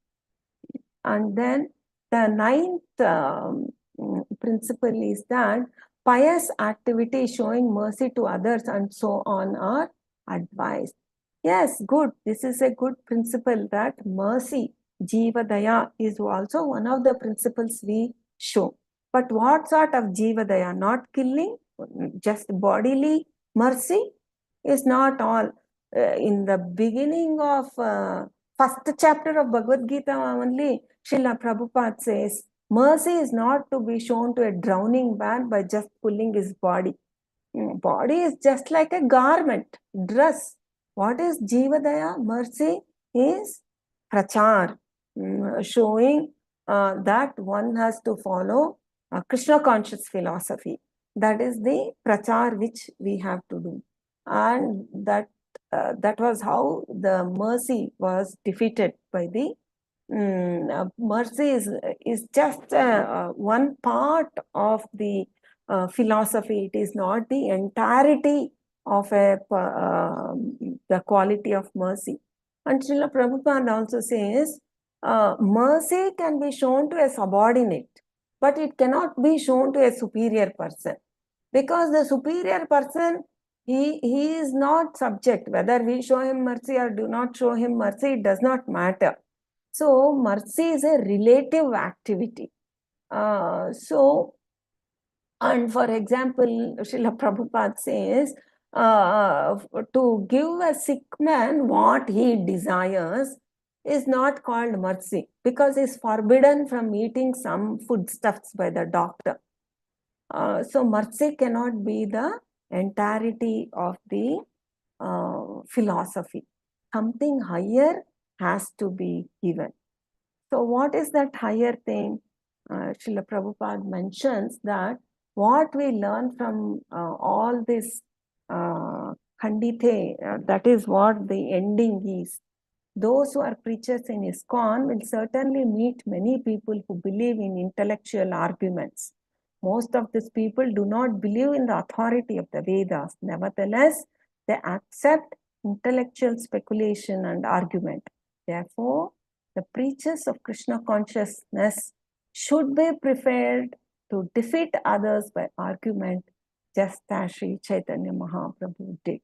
And then the ninth principle is that pious activity showing mercy to others and so on are advised. Yes, good. This is a good principle that mercy, Jiva Daya, is also one of the principles we show. But what sort of Jivadaya? Not killing, just bodily mercy is not all. In the beginning of first chapter of Bhagavad Gita only, Srila Prabhupada says, mercy is not to be shown to a drowning man by just pulling his body. Body is just like a garment, dress. What is Jivadaya? Mercy is prachar, showing that one has to follow Krishna conscious philosophy. That is the prachar which we have to do. And that was how the mercy was defeated by the mercy is just one part of the philosophy. It is not the entirety of the quality of mercy. And Srila Prabhupada also says, mercy can be shown to a subordinate, but it cannot be shown to a superior person. Because the superior person, he is not subject. Whether we show him mercy or do not show him mercy, it does not matter. So, mercy is a relative activity. And for example, Srila Prabhupada says, to give a sick man what he desires is not called mercy, because he is forbidden from eating some foodstuffs by the doctor. So mercy cannot be the entirety of the philosophy. Something higher has to be given. So what is that higher thing? Srila Prabhupada mentions that what we learn from all this Khandite, that is what the ending is. Those who are preachers in ISKCON will certainly meet many people who believe in intellectual arguments. Most of these people do not believe in the authority of the Vedas. Nevertheless, they accept intellectual speculation and argument. Therefore, the preachers of Krishna consciousness should be prepared to defeat others by argument, just as Sri Caitanya Mahaprabhu did.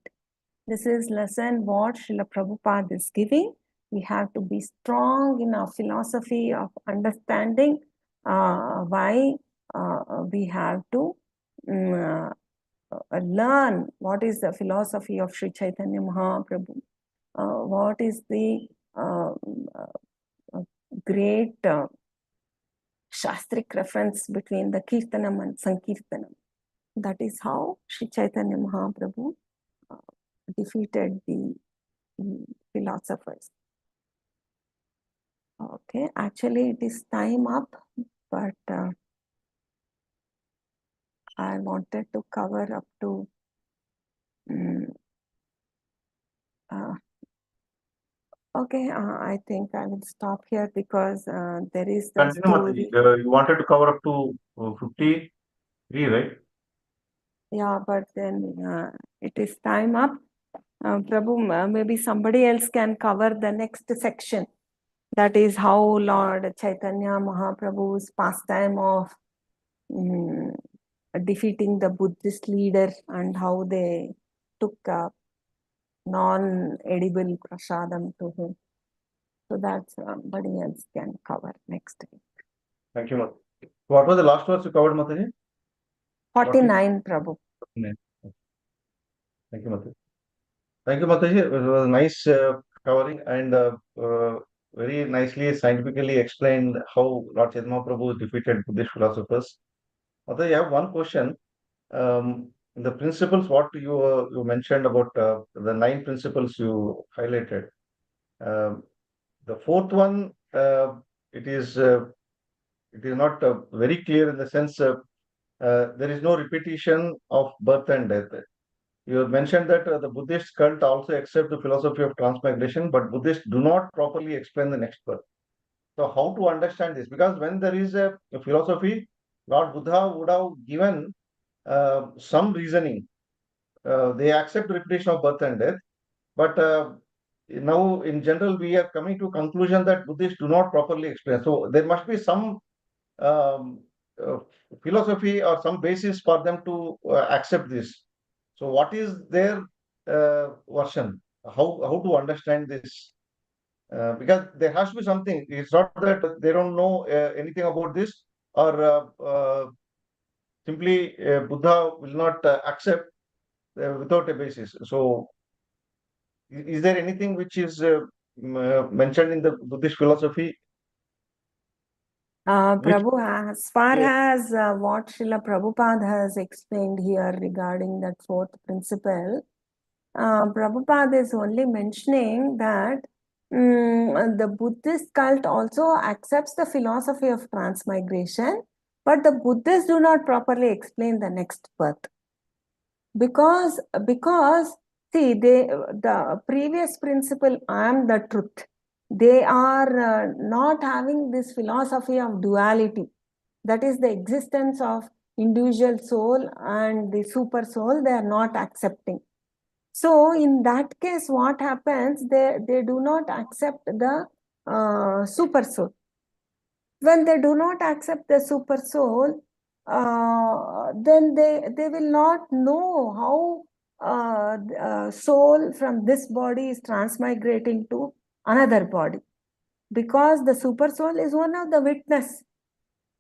This is lesson what Srila Prabhupada is giving. We have to be strong in our philosophy of understanding why we have to learn what is the philosophy of Sri Caitanya Mahaprabhu. What is the great Shastric reference between the Kirtanam and Sankirtanam. That is how Sri Chaitanya Mahaprabhu defeated the philosophers. Okay, actually it is time up, but I wanted to cover up to okay, I think I will stop here because there is the Continue, story. you wanted to cover up to 53, right? Yeah, but then it is time up. Prabhu, maybe somebody else can cover the next section. That is how Lord Chaitanya Mahaprabhu's pastime of defeating the Buddhist leader and how they took non-edible prasadam to him. So that somebody else can cover next week. Thank you, Mataji. What was the last verse you covered, Mataji? 49, Prabhu. 49. Thank you, Mataji. Thank you, Mataji. It was a nice covering and very nicely scientifically explained how Lord Chaitanya Mahaprabhu defeated Buddhist philosophers. Mataji, I have one question. The principles, what you mentioned about the 9 principles you highlighted. The fourth one, it is not very clear in the sense there is no repetition of birth and death. You mentioned that the Buddhist cult also accept the philosophy of transmigration, but Buddhists do not properly explain the next birth. So how to understand this? Because when there is a philosophy, Lord Buddha would have given some reasoning. They accept repetition of birth and death, but now in general we are coming to a conclusion that Buddhists do not properly explain. So there must be some um, uh, philosophy or some basis for them to accept this. So what is their version? How to understand this? Because there has to be something. It's not that they don't know anything about this. or simply Buddha will not accept without a basis. So, is there anything which is mentioned in the Buddhist philosophy? Which Prabhu, as far yeah, as what Srila Prabhupada has explained here regarding that fourth principle, Prabhupada is only mentioning that the Buddhist cult also accepts the philosophy of transmigration, but the Buddhists do not properly explain the next birth. Because see, the previous principle, I am the truth, they are not having this philosophy of duality, that is the existence of individual soul and the super soul, they are not accepting. So in that case, what happens, they do not accept the super soul. When they do not accept the super soul, then they will not know how soul from this body is transmigrating to another body, because the super soul is one of the witness.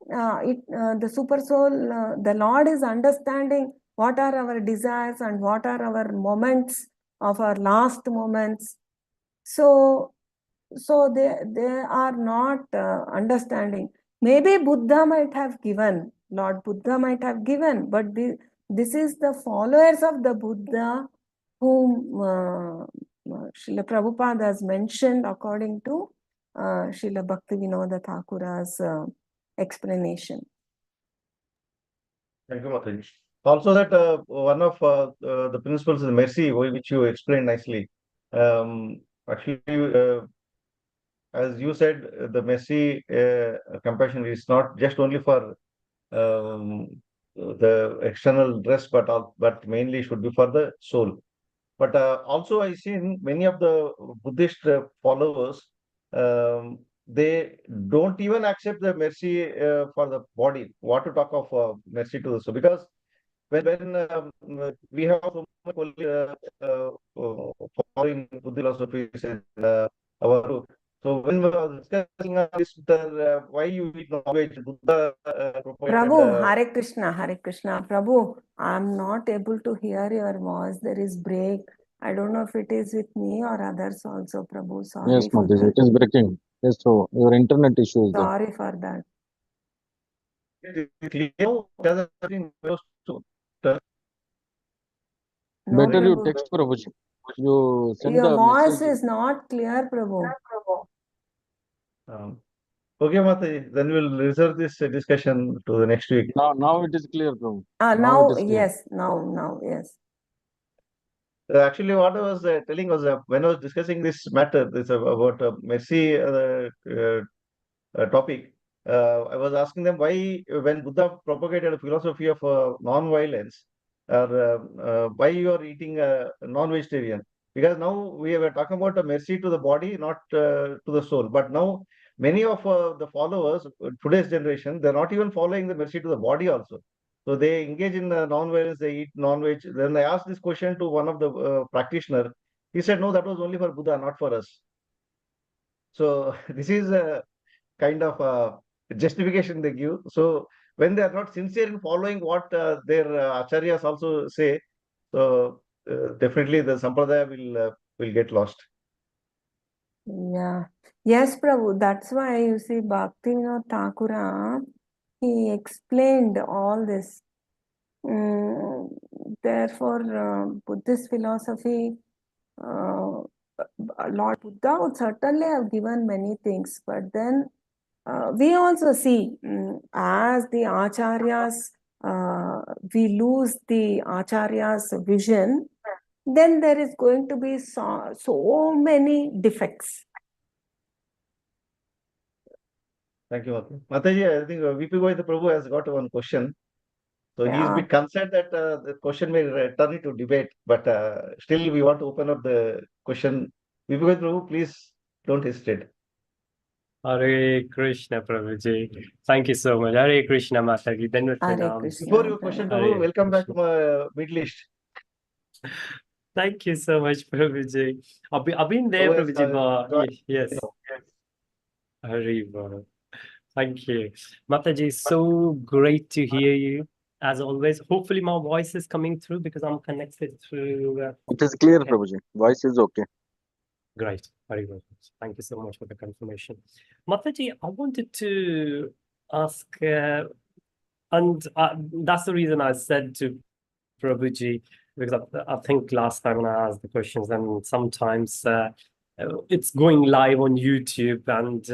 The super soul, the Lord is understanding what are our desires and what are our moments of our last moments. So they are not understanding. Maybe Buddha might have given, Lord Buddha might have given, but this is the followers of the Buddha whom Srila Prabhupada has mentioned according to Srila Bhaktivinoda Thakura's explanation. thank you, Mataji. Also, that one of the principles is mercy, which you explained nicely. Actually, as you said, the mercy compassion is not just only for the external dress, but mainly should be for the soul. But also, I seen many of the Buddhist followers, they don't even accept the mercy for the body. What to talk of mercy to the soul? Because when we have so much following Buddhist philosophies and our group. So when we were discussing this, why you eat non-veg, Buddha propagated. Prabhu, Hare Krishna. Prabhu, I'm not able to hear your voice. There is break. I don't know if it is with me or others also, Prabhu. Yes, Sorry for Madhya, that. it is breaking. Yes, so your internet issue is there. Sorry for that. Clear now? Doesn't seem close to the- No, Better you Prabhu. text Prabhuji. You send Your the voice message. is not clear, Prabhu. Um, okay, Mataji, then we'll reserve this discussion to the next week. Now it is clear, Prabhu. Now Now, it is clear. yes, now, yes. Actually, what I was telling was when I was discussing this matter, this about mercy topic, I was asking them why, when Buddha propagated a philosophy of non-violence, or why you are eating non-vegetarian? Because now we were talking about a mercy to the body, not to the soul. But now many of the followers, today's generation, they're not even following the mercy to the body also. So they engage in non-violence, they eat non-veg. Then I asked this question to one of the practitioner. He said, no, that was only for Buddha, not for us. So this is kind of justification they give. So when they are not sincere in following what their acharyas also say, so definitely the sampradaya will get lost. Yeah. Yes, Prabhu. That's why you see Bhaktivinoda Thakura, he explained all this. Therefore, Buddhist philosophy, Lord Buddha would certainly have given many things, but then we also see as the acharyas, we lose the acharyas' vision, then there is going to be so many defects. Thank you, Mataji. Mataji, I think VP Govinda Prabhu has got one question. So he is a Yeah. bit concerned that the question may turn into debate, but still we want to open up the question. VP Govinda Prabhu, please don't hesitate. Hare Krishna, Prabhuji. Thank you so much. Hare Krishna, Mataji. Then with Hare Pranam. Krishna. Before your question, Prabhu, Hare welcome back to Krishna. Middle East. Thank you so much, Prabhuji. I've been there, Prabhu has Prabhuji, but joined. yes. Hare Krishna. Thank you. Mataji, so great to hear you, as always. Hopefully my voice is coming through because I'm connected through... It is clear, Okay. Prabhuji. Voice is okay. Great, very good. Thank you so much for the confirmation. Mataji, I wanted to ask, and that's the reason I said to Prabhuji, because I think last time when I asked the questions, and sometimes it's going live on YouTube, and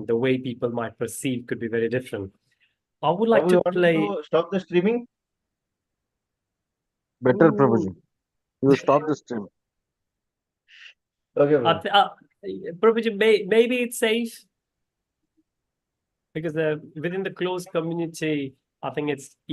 the way people might perceive could be very different. I would like Prabhu, to you want me play... to stop the streaming? Better, Ooh. Prabhuji. You stop the stream. Okay, Prabhu. Prabhuji, maybe it's safe because within the closed community, I think it's